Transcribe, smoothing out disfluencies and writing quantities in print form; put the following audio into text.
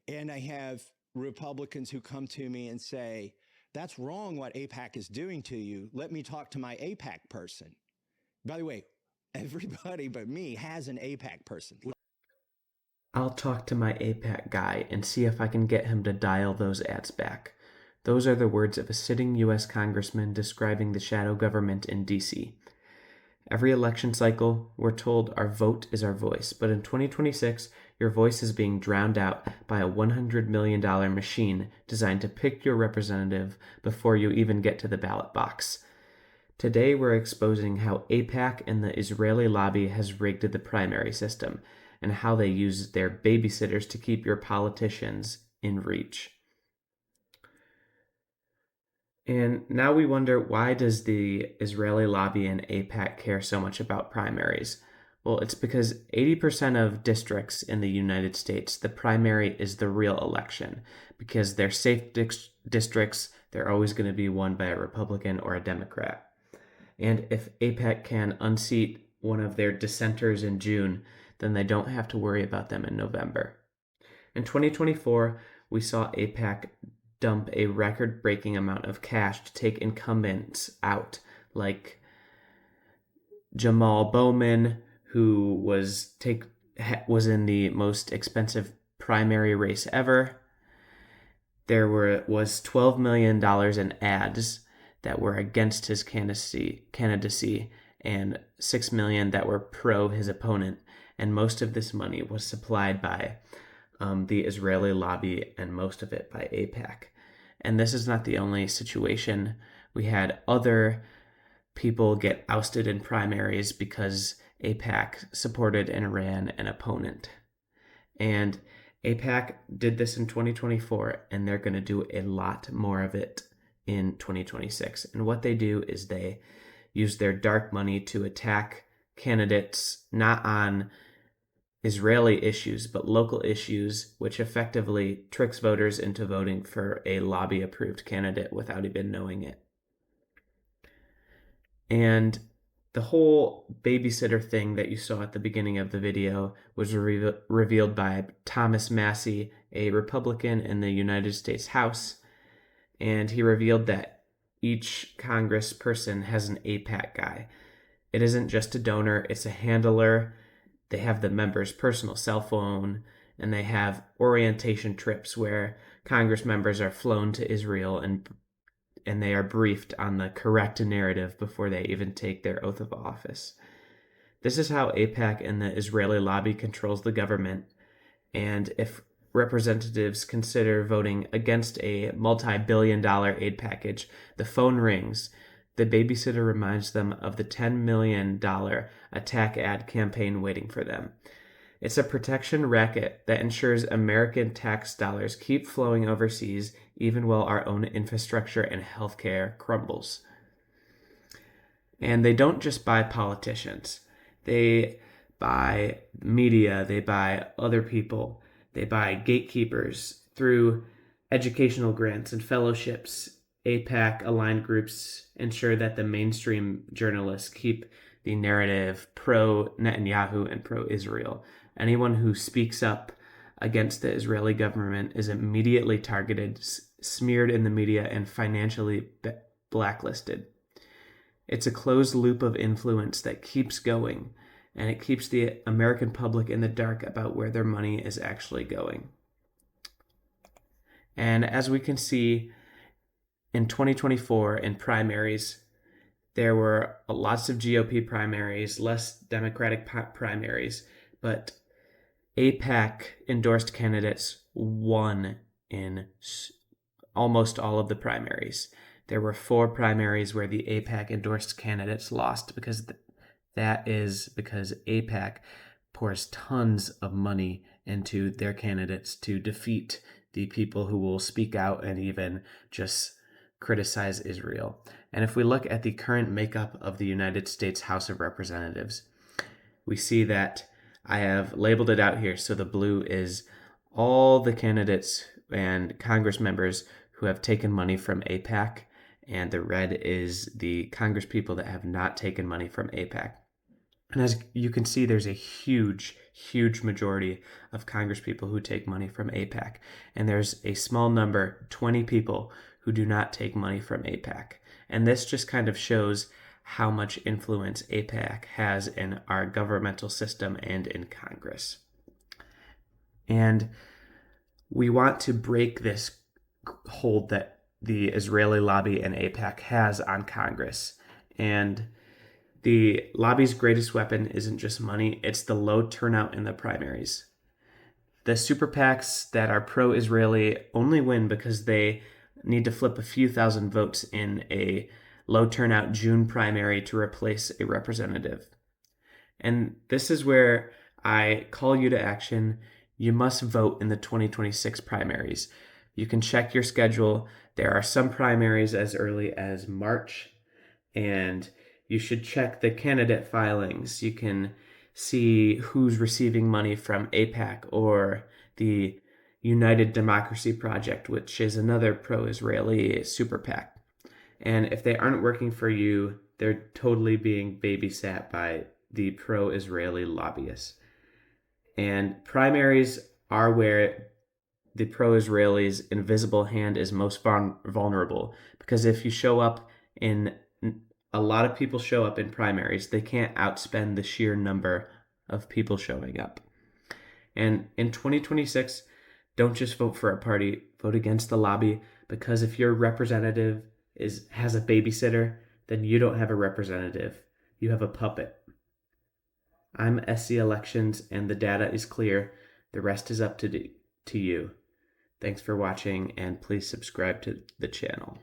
And I have Republicans who come to me and say, that's wrong what AIPAC is doing to you. Let me talk to my AIPAC person. By the way, everybody but me has an AIPAC person. I'll talk to my AIPAC guy and see if I can get him to dial those ads back. Those are the words of a sitting U.S. congressman describing the shadow government in D.C. Every election cycle, we're told our vote is our voice, but in 2026, your voice is being drowned out by a $100 million machine designed to pick your representative before you even get to the ballot box. Today, we're exposing how AIPAC and the Israeli lobby has rigged the primary system and how they use their babysitters to keep your politicians in reach. And now we wonder, why does the Israeli lobby and AIPAC care so much about primaries? Well, it's because 80% of districts in the United States, the primary is the real election. Because they're safe districts, they're always going to be won by a Republican or a Democrat. And if AIPAC can unseat one of their dissenters in June, then they don't have to worry about them in November. In 2024, we saw AIPAC dump a record-breaking amount of cash to take incumbents out, like Jamal Bowman, who was in the most expensive primary race ever. There was $12 million in ads that were against his candidacy and $6 million that were pro his opponent, and most of this money was supplied by the Israeli lobby and most of it by AIPAC. And this is not the only situation. We had other people get ousted in primaries because AIPAC supported and ran an opponent. And AIPAC did this in 2024, and they're going to do a lot more of it in 2026. And what they do is they use their dark money to attack candidates not on Israeli issues, but local issues, which effectively tricks voters into voting for a lobby-approved candidate without even knowing it. And the whole babysitter thing that you saw at the beginning of the video was revealed by Thomas Massie, a Republican in the United States House, and he revealed that each congressperson has an AIPAC guy. It isn't just a donor, it's a handler. They have the member's personal cell phone, and they have orientation trips where Congress members are flown to Israel and they are briefed on the correct narrative before they even take their oath of office. This is how AIPAC and the Israeli lobby controls the government, and if representatives consider voting against a multi-billion-dollar aid package, the phone rings. The babysitter reminds them of the $10 million attack ad campaign waiting for them. It's a protection racket that ensures American tax dollars keep flowing overseas even while our own infrastructure and healthcare crumbles. And they don't just buy politicians. They buy media, they buy other people, they buy gatekeepers through educational grants and fellowships. AIPAC aligned groups ensure that the mainstream journalists keep the narrative pro-Netanyahu and pro-Israel. Anyone who speaks up against the Israeli government is immediately targeted, smeared in the media, and financially blacklisted. It's a closed loop of influence that keeps going, and it keeps the American public in the dark about where their money is actually going. And as we can see, in 2024, in primaries, there were lots of GOP primaries, less Democratic primaries, but AIPAC endorsed candidates won in almost all of the primaries. There were 4 primaries where the AIPAC endorsed candidates lost because that is because AIPAC pours tons of money into their candidates to defeat the people who will speak out and even just criticize Israel. And if we look at the current makeup of the United States House of Representatives, we see that I have labeled it out here. So the blue is all the candidates and Congress members who have taken money from AIPAC, and the red is the Congress people that have not taken money from AIPAC. And as you can see, there's a huge, huge majority of congresspeople who take money from AIPAC. And there's a small number, 20 people, who do not take money from AIPAC. And this just kind of shows how much influence AIPAC has in our governmental system and in Congress. And we want to break this hold that the Israeli lobby and AIPAC has on Congress. And the lobby's greatest weapon isn't just money, it's the low turnout in the primaries. The super PACs that are pro-Israeli only win because they need to flip a few thousand votes in a low turnout June primary to replace a representative. And this is where I call you to action. You must vote in the 2026 primaries. You can check your schedule. There are some primaries as early as March, and you should check the candidate filings. You can see who's receiving money from AIPAC or the United Democracy Project, which is another pro-Israeli super PAC. And if they aren't working for you, they're totally being babysat by the pro-Israeli lobbyists. And primaries are where the pro-Israelis' invisible hand is most vulnerable, because if you show up in a lot of people show up in primaries, they can't outspend the sheer number of people showing up. And in 2026, don't just vote for a party, vote against the lobby, because if your representative has a babysitter, then you don't have a representative. You have a puppet. I'm SC Elections, and the data is clear. The rest is up to you. Thanks for watching, and please subscribe to the channel.